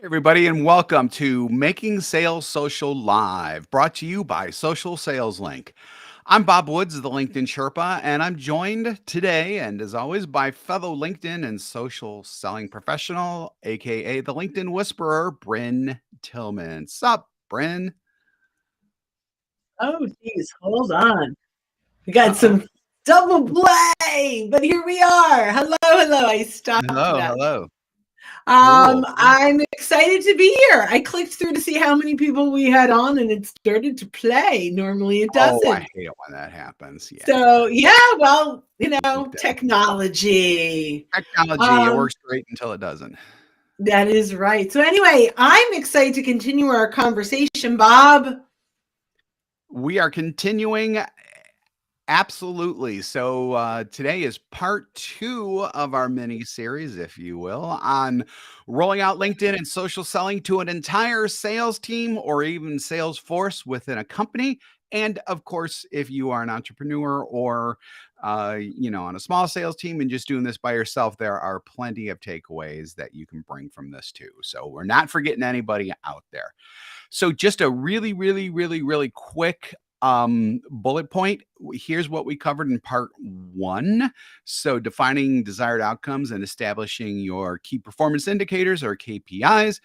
Everybody, and welcome to Making Sales Social Live, brought to you by Social Sales Link. I'm Bob Woods, the LinkedIn Sherpa, and I'm joined today, and as always, by fellow LinkedIn and social selling professional, aka the LinkedIn Whisperer, Bryn Tillman. Sup, Bryn? Oh, geez, hold on. We got Uh-oh. some double play, but here we are. Hello, hello. I stopped Hello, that. hello. Cool. I'm excited to be here. I clicked through to see how many people we had on, and it started to play. Normally, it Oh, I doesn't. hate it when that happens. Yeah. So, yeah, well, Hate that. technology. Technology, it Um, works great until it doesn't. that is right. So, anyway, I'm excited to continue our conversation, Bob. We are continuing. Absolutely. So today is part two of our mini series, if you will, on rolling out LinkedIn and social selling to an entire sales team or even sales force within a company. And of course, if you are an entrepreneur or on a small sales team and just doing this by yourself, there are plenty of takeaways that you can bring from this too. So we're not forgetting anybody out there. So just a really quick bullet point. Here's what we covered in part one. So defining desired outcomes and establishing your key performance indicators or KPIs,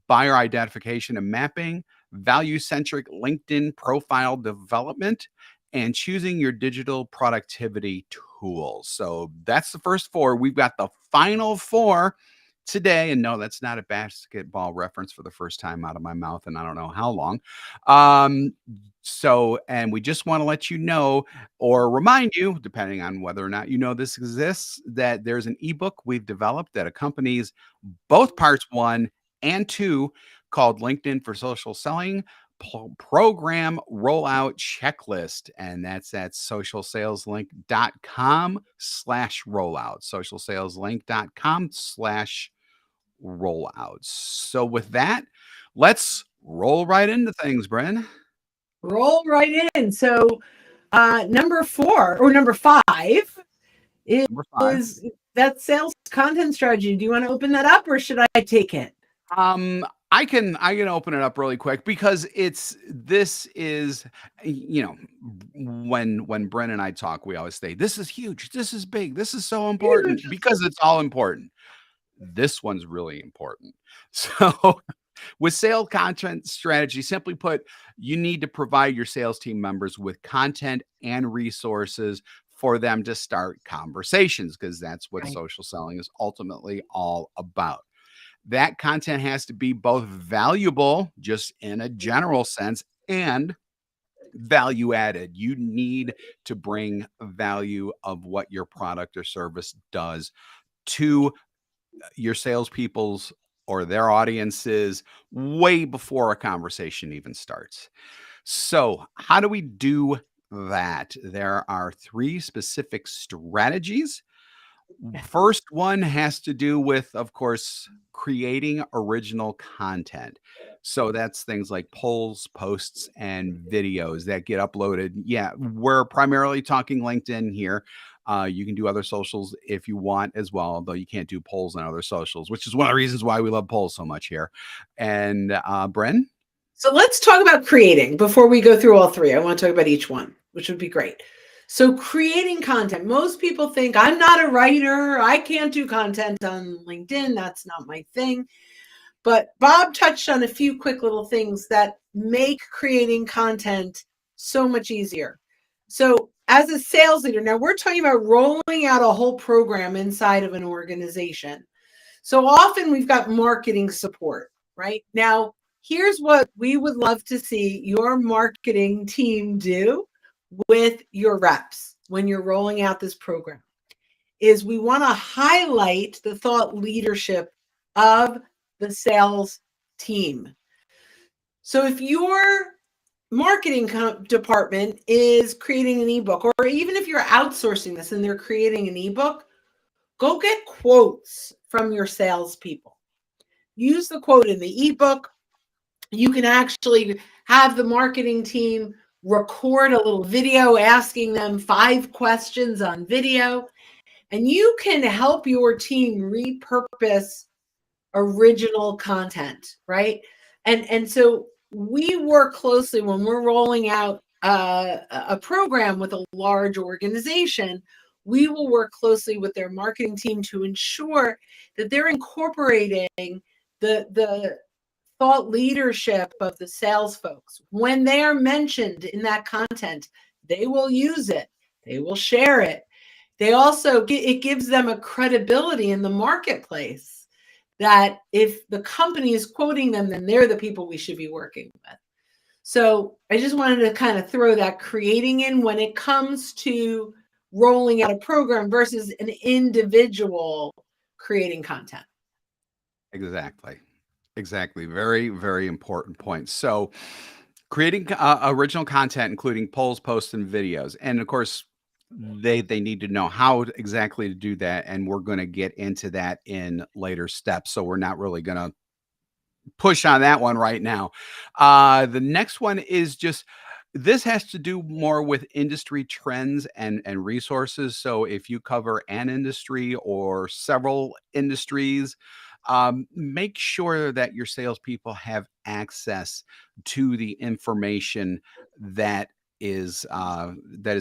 buyer identification and mapping, value-centric LinkedIn profile development, and choosing your digital productivity tools. So that's the first four. We've got the final four today. And no, that's not a basketball reference for the first time out of my mouth, and I don't know how long. And we just want to let you know or remind you, depending on whether or not you know this exists, that there's an ebook we've developed that accompanies both parts one and two called LinkedIn for Social Selling Program Rollout Checklist. And that's at socialsaleslink.com/rollout. Socialsaleslink.com/rollouts. So with that, let's roll right into things, Bren. Roll right in. So, number four or number five Number five. is that sales content strategy. Do you want to open that up or should I take it? I can open it up really quick because this is when Bren and I talk, we always say this is huge, this is big, this is so important because it's all important. This one's really important. So with sales content strategy, simply put, you need to provide your sales team members with content and resources for them to start conversations because that's what Right. social selling is ultimately all about. That content has to be both valuable, just in a general sense, and value added. You need to bring value of what your product or service does to your salespeople's or their audiences way before a conversation even starts. So, how do we do that? There are three specific strategies. First one has to do with, of course, creating original content. So that's things like polls, posts, and videos that get uploaded. Yeah, we're primarily talking LinkedIn here. You can do other socials if you want as well, although you can't do polls on other socials, which is one of the reasons why we love polls so much here. And Bren? So let's talk about creating before we go through all three. I want to talk about each one, which would be great. So, creating content. Most people think I'm not a writer. I can't do content on LinkedIn. That's not my thing. But Bob touched on a few quick little things that make creating content so much easier. So, as a sales leader, now we're talking about rolling out a whole program inside of an organization. So often we've got marketing support, right? Now, here's what we would love to see your marketing team do with your reps when you're rolling out this program is we want to highlight the thought leadership of the sales team. So if your marketing department is creating an ebook, or even if you're outsourcing this and they're creating an ebook, go get quotes from your salespeople. Use the quote in the ebook. You can actually have the marketing team record a little video asking them 5 questions on video, and you can help your team repurpose original content, right? And so we work closely when we're rolling out a program with a large organization. We will work closely with their marketing team to ensure that they're incorporating the thought leadership of the sales folks. When they are mentioned in that content, they will use it, they will share it. They also, it gives them a credibility in the marketplace that if the company is quoting them, then they're the people we should be working with. So I just wanted to kind of throw that creating in when it comes to rolling out a program versus an individual creating content. Exactly. Exactly. Very, very important point. So, creating original content, including polls, posts, and videos, and of course, they need to know how exactly to do that, and we're going to get into that in later steps. So we're not really going to push on that one right now. The next one is just this has to do more with industry trends and resources. So if you cover an industry or several industries, make sure that your salespeople have access to the information that is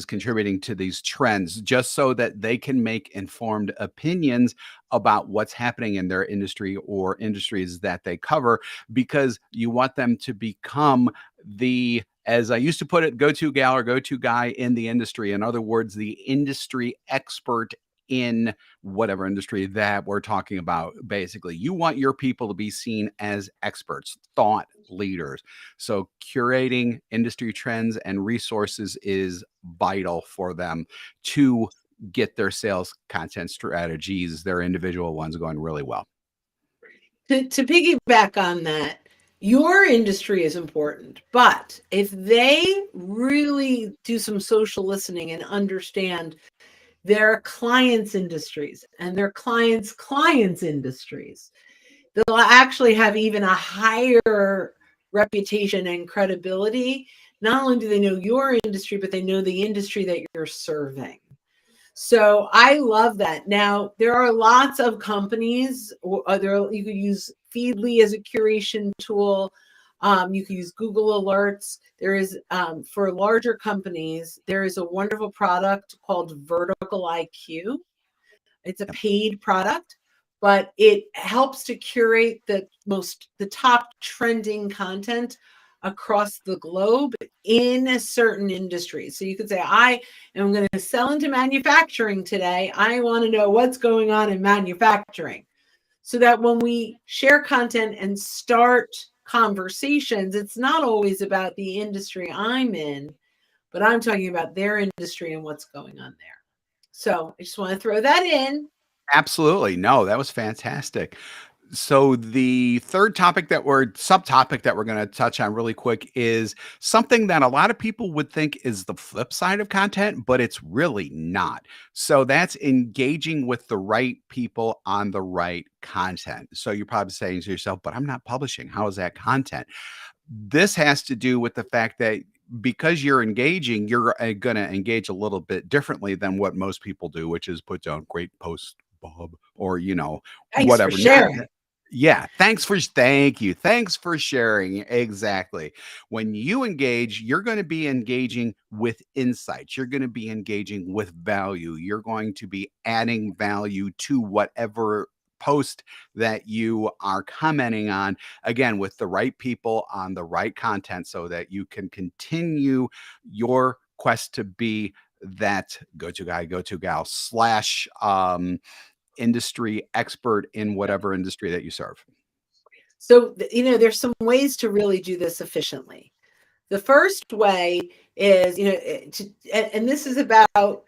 contributing to these trends, just so that they can make informed opinions about what's happening in their industry or industries that they cover, because you want them to become the, as I used to put it, go-to gal or go-to guy in the industry. In other words, the industry expert in whatever industry that we're talking about. Basically, you want your people to be seen as experts, thought leaders. So curating industry trends and resources is vital for them to get their sales content strategies, their individual ones, going really well. To piggyback on that, your industry is important, but if they really do some social listening and understand their clients' industries and their clients' industries, they'll actually have even a higher reputation and credibility. Not only do they know your industry, but they know the industry that you're serving. So I love that. Now, there are lots of companies, you could use Feedly as a curation tool. You can use Google Alerts. There is, for larger companies, there is a wonderful product called Vertical IQ. It's a paid product, but it helps to curate the top trending content across the globe in a certain industry. So you could say, I am going to sell into manufacturing today. I want to know what's going on in manufacturing. So that when we share content and start conversations, it's not always about the industry I'm in, but I'm talking about their industry and what's going on there. So I just want to throw that in. Absolutely. No, that was fantastic. So the third topic that we're subtopic that we're going to touch on really quick is something that a lot of people would think is the flip side of content, but it's really not. So that's engaging with the right people on the right content. So you're probably saying to yourself, but I'm not publishing. How is that content? This has to do with the fact that because you're engaging, you're going to engage a little bit differently than what most people do, which is put down great post, Bob, or Thanks for whatever. Not sharing. yeah, thank you. Thanks for sharing. Exactly. When you engage, you're going to be engaging with insights. You're going to be engaging with value. You're going to be adding value to whatever post that you are commenting on, again, with the right people on the right content, so that you can continue your quest to be that go-to guy, go-to gal slash industry expert in whatever industry that you serve. So, there's some ways to really do this efficiently. The first way is, and this is about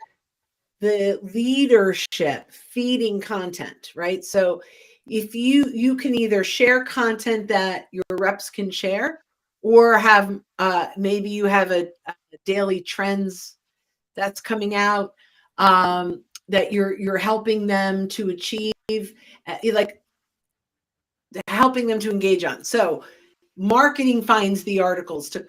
the leadership feeding content, right? So if you can either share content that your reps can share, or have maybe you have a daily trends that's coming out, that you're helping them to achieve, like helping them to engage on. So marketing finds the articles to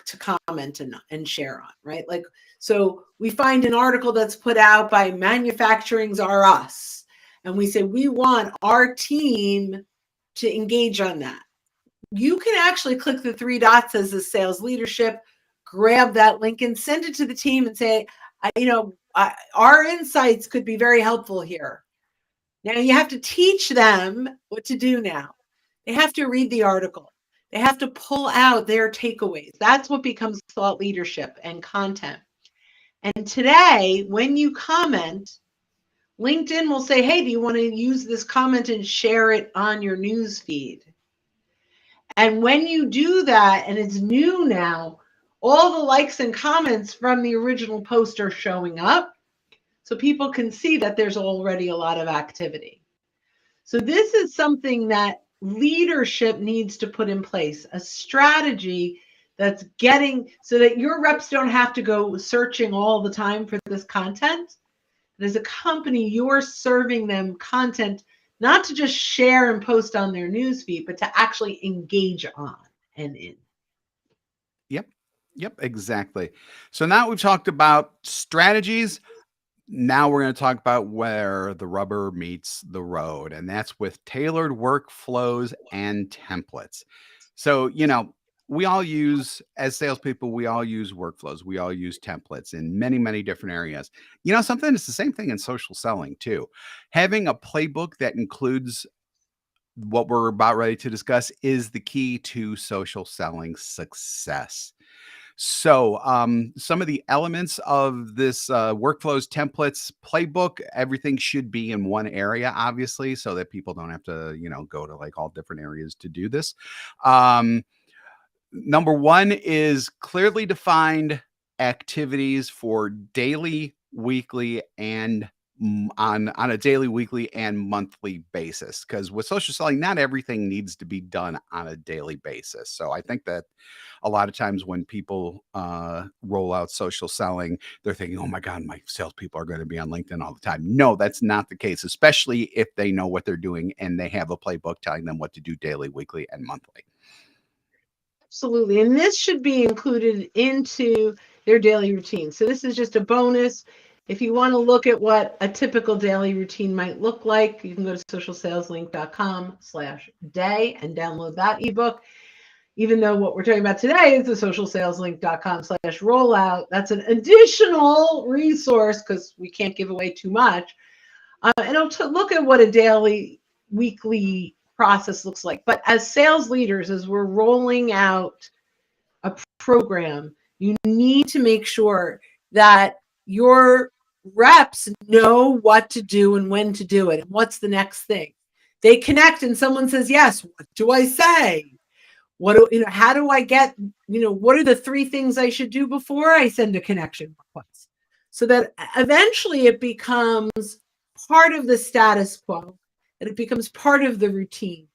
comment and share on, right? Like, so we find an article that's put out by Manufacturing's R Us, and we say, we want our team to engage on that. You can actually click the three dots as a sales leadership, grab that link and send it to the team and say, our insights could be very helpful here. Now you have to teach them what to do now. They have to read the article. They have to pull out their takeaways. That's what becomes thought leadership and content. And today, when you comment, LinkedIn will say, hey, do you want to use this comment and share it on your news feed? And when you do that, and it's new now, all the likes and comments from the original post are showing up. So people can see that there's already a lot of activity. So this is something that leadership needs to put in place, a strategy that's getting so that your reps don't have to go searching all the time for this content. But as a company, you're serving them content not to just share and post on their newsfeed, but to actually engage on and in. Yep. Yep, exactly. So now we've talked about strategies. Now we're going to talk about where the rubber meets the road, and that's with tailored workflows and templates. So, we all use, as salespeople, we all use workflows. We all use templates in many, many different areas. Something that's the same thing in social selling too. Having a playbook that includes what we're about ready to discuss is the key to social selling success. So, some of the elements of this workflows, templates, playbook, everything should be in one area, obviously, so that people don't have to, go to like all different areas to do this. Number one is clearly defined activities for daily, weekly, and on a daily, weekly, and monthly basis. Because with social selling, not everything needs to be done on a daily basis. So I think that a lot of times when people roll out social selling, they're thinking, oh my God, my salespeople are going to be on LinkedIn all the time. No, that's not the case, especially if they know what they're doing and they have a playbook telling them what to do daily, weekly, and monthly. Absolutely. And this should be included into their daily routine. So this is just a bonus. If you want to look at what a typical daily routine might look like, you can go to socialsaleslink.com/day and download that ebook. Even though what we're talking about today is the socialsaleslink.com/rollout, that's an additional resource because we can't give away too much. And I'll look at what a daily, weekly process looks like. But as sales leaders, as we're rolling out a program, you need to make sure that your reps know what to do and when to do it and what's the next thing. They connect and someone says, yes, what do I say? How do I get, what are the three things I should do before I send a connection request? So that eventually it becomes part of the status quo and it becomes part of the routine.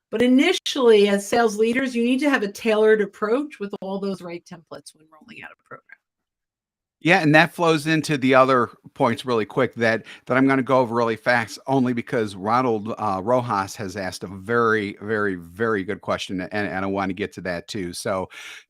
But initially, as sales leaders, you need to have a tailored approach with all those right templates when rolling out a program. Yeah, and that flows into the other points really quick that I'm going to go over really fast, only because Ronald Rojas has asked a very, very, very good question, and I want to get to that too. So,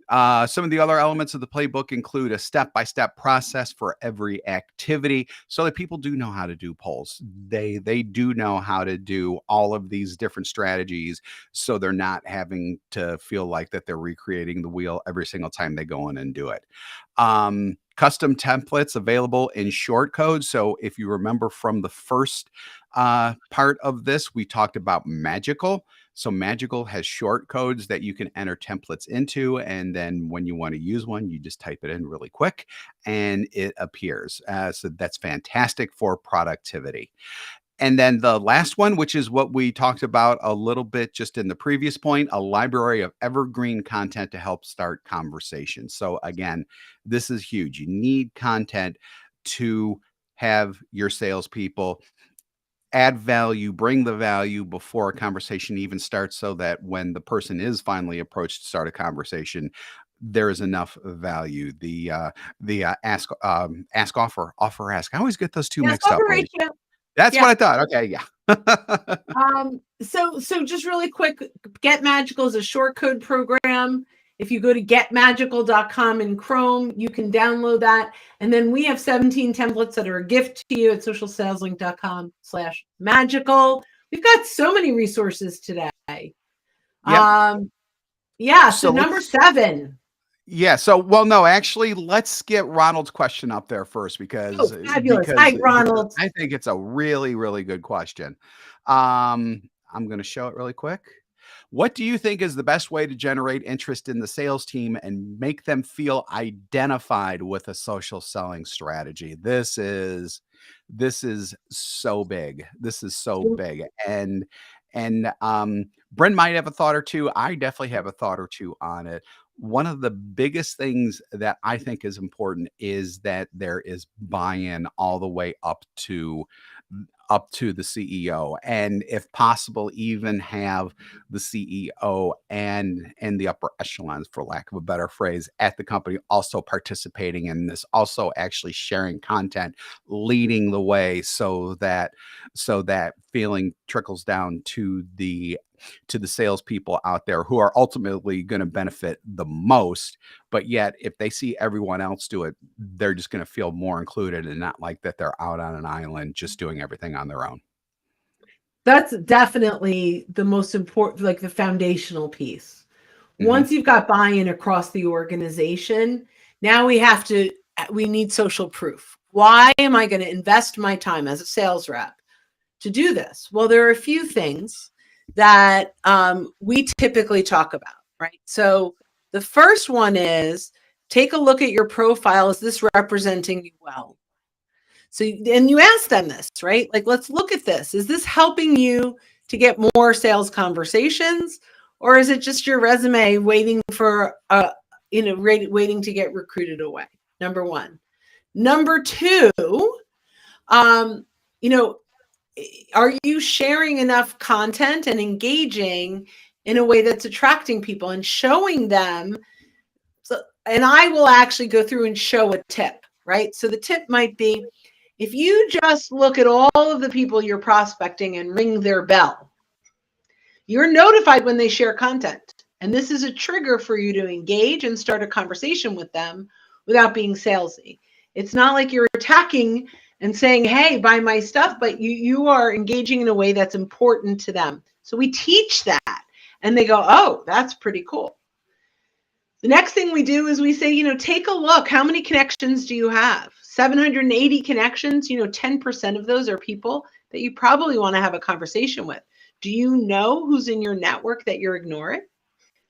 some of the other elements of the playbook include a step-by-step process for every activity, so that people do know how to do polls. They do know how to do all of these different strategies, so they're not having to feel like that they're recreating the wheel every single time they go in and do it. Custom templates available in short code. So if you remember from the first part of this, we talked about Magical. So Magical has short codes that you can enter templates into. And then when you want to use one, you just type it in really quick and it appears. So that's fantastic for productivity. And then the last one, which is what we talked about a little bit just in the previous point, a library of evergreen content to help start conversations. So again, this is huge. You need content to have your salespeople add value, bring the value before a conversation even starts, so that when the person is finally approached to start a conversation, there is enough value. The ask offer ask. I always get those two Yes, mixed up. ratio. That's Yeah. what I thought. Okay, yeah. So just really quick, Get Magical is a short code program. If you go to getmagical.com in Chrome, you can download that. And then we have 17 templates that are a gift to you at socialsaleslink.com/magical. We've got so many resources today. Yep. Yeah, so So number let's 7. Yeah, so well, no, actually, let's get Ronald's question up there first Oh, because fabulous. Hi, because Ronald. I think it's a really, really good question. I'm gonna show it really quick. What do you think is the best way to generate interest in the sales team and make them feel identified with a social selling strategy? This is so big. This is so big. And Bryn might have a thought or two. I definitely have a thought or two on it. One of the biggest things that I think is important is that there is buy-in all the way up to the CEO, and if possible, even have the CEO and the upper echelons, for lack of a better phrase, at the company also participating in this, also actually sharing content, leading the way so that feeling trickles down to the salespeople out there who are ultimately going to benefit the most. But yet, if they see everyone else do it, they're just going to feel more included and not like that they're out on an island just doing everything on their own. That's definitely the most important, like the foundational piece. Hmm. Once you've got buy-in across the organization, now we need social proof. Why am I going to invest my time as a sales rep to do this? Well, there are a few things that we typically talk about, right? So the first one is take a look at your profile. Is this representing you well? So, and you ask them this, right? Like, let's look at this. Is this helping you to get more sales conversations? Or is it just your resume waiting for, waiting to get recruited away? Number one. Number two, um, you know, are you sharing enough content and engaging in a way that's attracting people and showing them? So, and I will actually go through and show a tip, right? So the tip might be if you just look at all of the people you're prospecting and ring their bell, you're notified when they share content. And this is a trigger for you to engage and start a conversation with them without being salesy. It's not like you're attacking and saying, hey, buy my stuff, but you are engaging in a way that's important to them. So we teach that. And they go, oh, that's pretty cool. The next thing we do is we say, take a look. How many connections do you have? 780 connections, 10% of those are people that you probably want to have a conversation with. Do you know who's in your network that you're ignoring?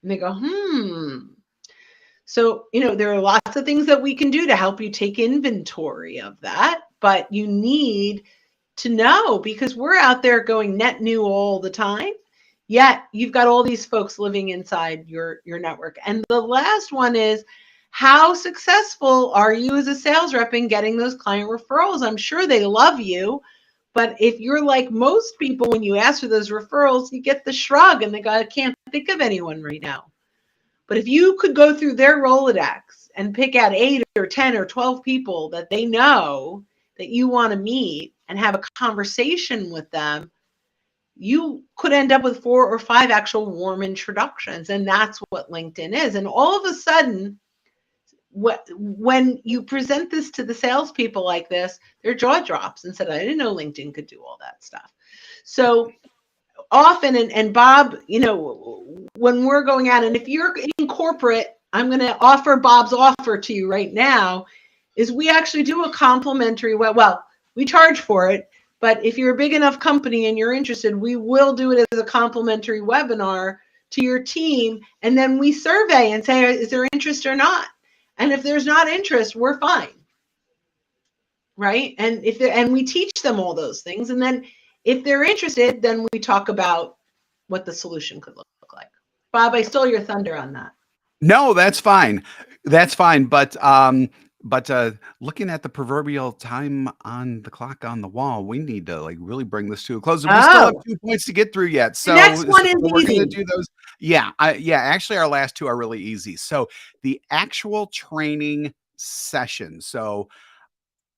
And they go, So, there are lots of things that we can do to help you take inventory of that, but you need to know because we're out there going net new all the time. Yet you've got all these folks living inside your network. And the last one is how successful are you as a sales rep in getting those client referrals? I'm sure they love you, but if you're like most people, when you ask for those referrals, you get the shrug and they go, I can't think of anyone right now. But if you could go through their Rolodex and pick out 8 or 10 or 12 people that they know that you want to meet and have a conversation with them, you could end up with 4 or 5 actual warm introductions. And that's what LinkedIn is. And all of a sudden, when you present this to the salespeople like this, their jaw drops and said, I didn't know LinkedIn could do all that stuff. So often, and Bob, when we're going out, and if you're in corporate, I'm going to offer Bob's offer to you right now, is we actually do a complimentary, well, we charge for it, but if you're a big enough company and you're interested, we will do it as a complimentary webinar to your team. And then we survey and say, is there interest or not? And if there's not interest, we're fine. Right. And and we teach them all those things. And then if they're interested, then we talk about what the solution could look like. Bob, I stole your thunder on that. No, that's fine. That's fine. But looking at the proverbial time on the clock on the wall, we need to like really bring this to a close. And we still have Oh, 2 points to get through yet. the next So one is we're gonna easy. do those. Yeah, yeah, actually our last two are really easy. So the actual training session. So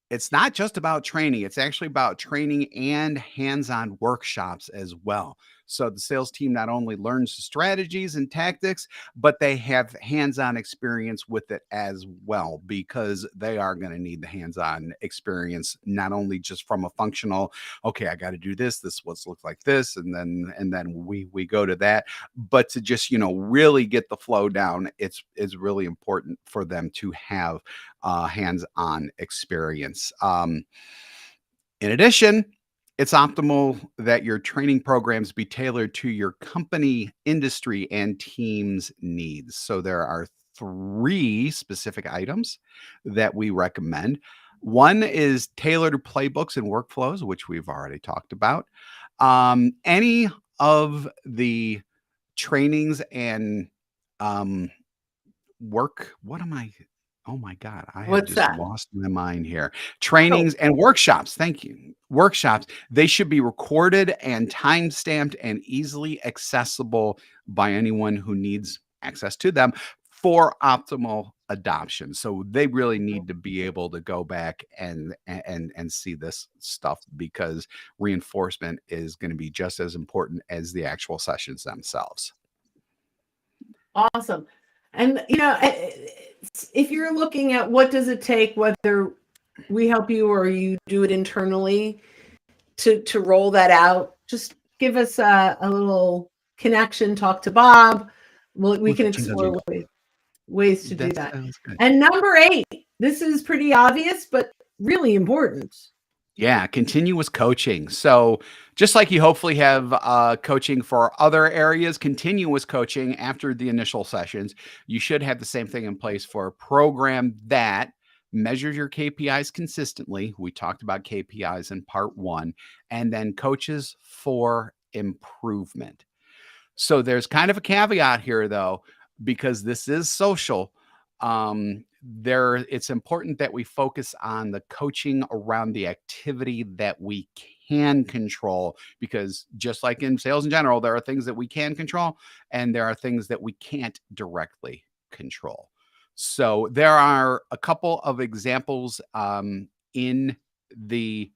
It's not just about training, it's actually about training and hands-on workshops as well. So the sales team not only learns the strategies and tactics, but they have hands-on experience with it as well, because they are going to need the hands-on experience, not only just from a functional, okay, I got to do this what looks like this, and then we go to that, but to just, really get the flow down. It's really important for them to have hands-on experience. In addition, it's optimal that your training programs be tailored to your company, industry, and team's needs. So there are three specific items that we recommend. One is tailored playbooks and workflows, which we've already talked about. Any of the trainings and um, work what am I oh my god, I have What's just that? lost my mind here. Oh, Trainings and workshops, thank you. Workshops, they should be recorded and time-stamped and easily accessible by anyone who needs access to them for optimal adoption. So they really need to be able to go back and see this stuff, because reinforcement is going to be just as important as the actual sessions themselves. awesome. And if you're looking at what does it take, whether we help you or you do it internally to roll that out, just give us a little connection, talk to Bob. We can Jingle, explore jingle. ways to do That that. sounds good. And number 8, this is pretty obvious, but really important. Yeah, continuous coaching. So, just like you hopefully have coaching for other areas, continuous coaching after the initial sessions, you should have the same thing in place for a program that measures your KPIs consistently. We talked about KPIs in part one, and then coaches for improvement. So there's kind of a caveat here, though, because this is social. It's important that we focus on the coaching around the activity that we can control, because just like in sales in general, there are things that we can control and there are things that we can't directly control. So there are a couple of examples in the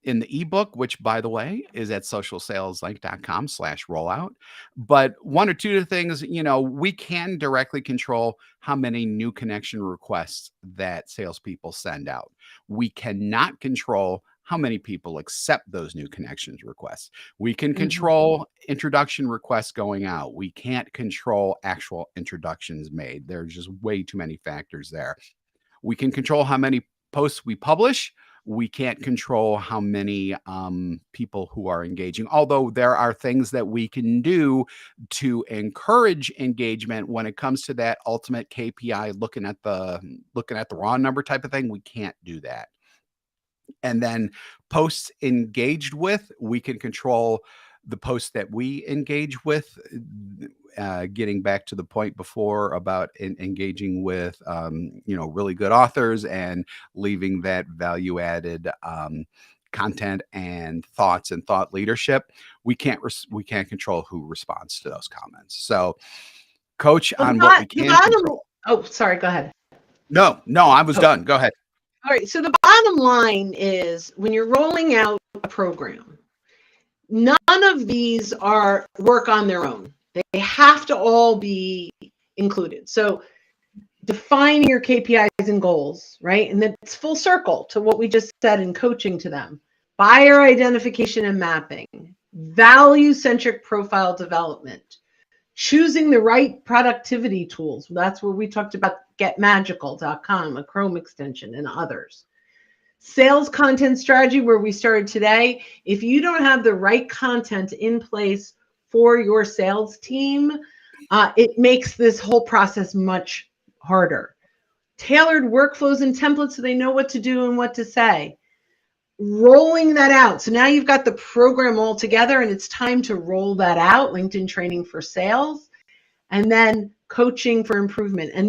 ebook, which by the way is at socialsaleslink.com/rollout. But one or two things, we can directly control how many new connection requests that salespeople send out. We cannot control how many people accept those new connections requests. We can Mhm. control introduction requests going out. We can't control actual introductions made. There's just way too many factors there. We can control how many posts we publish. We can't control how many people who are engaging, although there are things that we can do to encourage engagement. When it comes to that ultimate KPI, looking at the raw number type of thing, we can't do that. And then posts engaged with, we can control the posts that we engage with. Getting back to the point before about engaging with really good authors and leaving that value added content and thoughts and thought leadership, we can't control who responds to those comments. So coach Well, on what we the can bottom. control. Oh, sorry. Go ahead. No, I was Oh, done. Go ahead. all right. So the bottom line is when you're rolling out a program, none of these are work on their own. They have to all be included. So defining your KPIs and goals, right? And that's full circle to what we just said in coaching to them. Buyer identification and mapping, value-centric profile development, choosing the right productivity tools. That's where we talked about getmagical.com, a Chrome extension, and others. Sales content strategy, where we started today. If you don't have the right content in place for your sales team, it makes this whole process much harder. Tailored workflows and templates so they know what to do and what to say. Rolling that out. So now you've got the program all together and it's time to roll that out. LinkedIn training for sales, and then coaching for improvement. And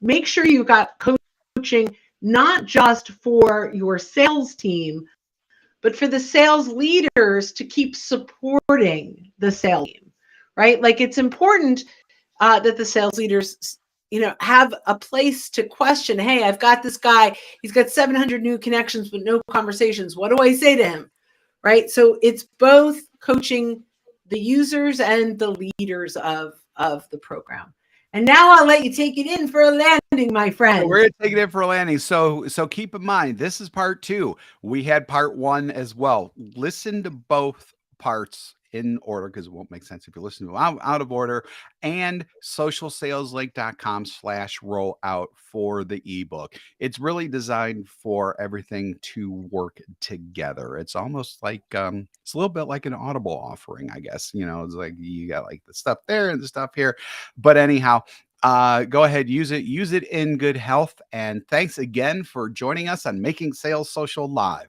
make sure you've got coaching not just for your sales team, but for the sales leaders to keep supporting the sales team, right? Like it's important that the sales leaders have a place to question. Hey, I've got this guy. He's got 700 new connections, but no conversations. What do I say to him? Right. So it's both coaching the users and the leaders of the program. And now I'll let you take it in for a landing, my So friend. we're gonna take it in for a landing. So keep in mind, this is part two. We had part one as well. Listen to both parts in order because it won't make sense if you listen to them out of order. And socialsaleslink.com/rollout for the ebook. It's really designed for everything to work together. It's almost like it's a little bit like an Audible offering, I guess. It's like you got like the stuff there and the stuff here. But anyhow, go ahead, use it in good health. And thanks again for joining us on Making Sales Social Live.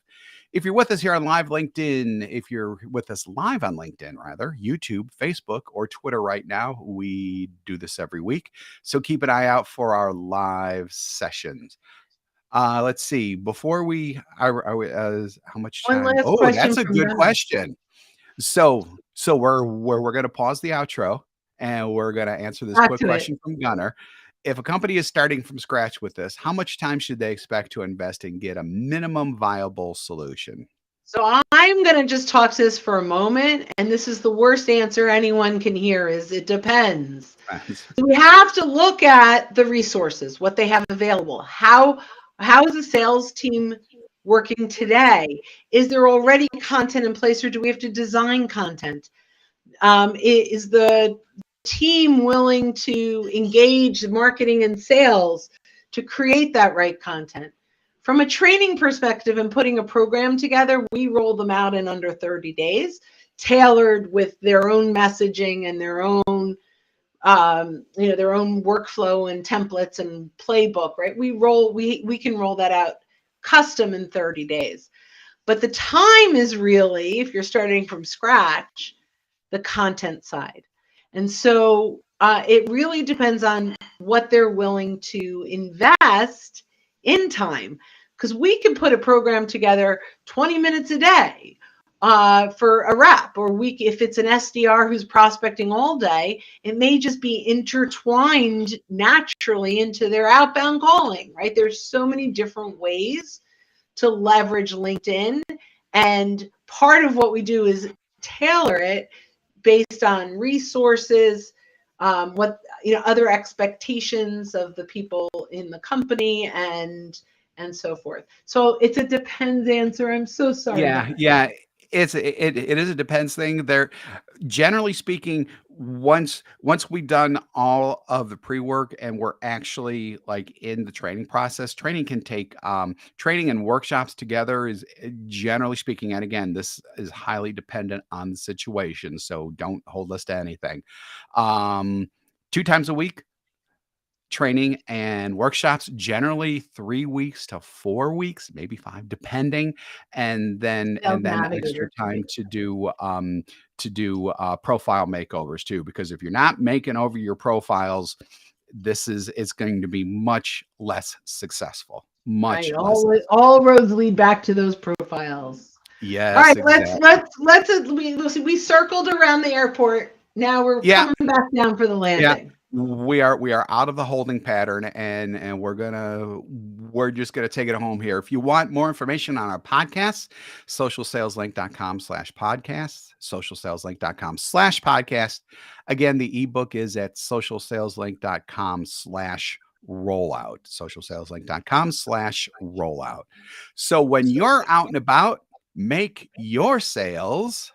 If you're with us here on live LinkedIn, if you're with us live on LinkedIn, rather, YouTube, Facebook, or Twitter right now, we do this every week. So keep an eye out for our live sessions. Let's see. Before how much One time? last Oh, question that's a from good Gunnar. question. So we're gonna pause the outro and we're gonna answer this Back quick to it. question from Gunnar. If a company is starting from scratch with this, how much time should they expect to invest and get a minimum viable solution? So I'm going to just talk to this for a moment. And this is the worst answer anyone can hear is it depends. So we have to look at the resources, what they have available. How is the sales team working today? Is there already content in place or do we have to design content? Is the team willing to engage marketing and sales to create that right content? From a training perspective and putting a program together, we roll them out in under 30 days, tailored with their own messaging and their own their own workflow and templates and playbook, right? We can roll that out custom in 30 days. But the time is really, if you're starting from scratch, the content side. And so it really depends on what they're willing to invest in time. Because we can put a program together 20 minutes a day for a rep, or if it's an SDR who's prospecting all day, it may just be intertwined naturally into their outbound calling, right? There's so many different ways to leverage LinkedIn. And part of what we do is tailor it based on resources, what other expectations of the people in the company, and so forth. So it's a depends answer. I'm so sorry, Yeah, Gunnar. yeah. It is a depends thing. There, generally speaking, once we've done all of the pre-work and we're actually like in the training process, training can take training and workshops together is generally speaking, and again, this is highly dependent on the situation. So don't hold us to anything. Um, 2 times a week, training and workshops, generally 3 weeks to 4 weeks, maybe 5, depending, and then Sales extra navigator time training. to do, profile makeovers too, because if you're not making over your profiles, this is it's going to be much less successful, much Right. less. All roads lead back to those profiles. All Yes, right, exactly. we circled around the airport. Now we're Yeah. coming back down for the Yeah, landing. we are out of the holding pattern, and we're just gonna take it home here. If you want more information on our podcasts, socialsaleslink.com/podcasts, socialsaleslink.com/podcast. Again, the ebook is at socialsaleslink.com/rollout, socialsaleslink.com/rollout. So when you're out and about, make your sales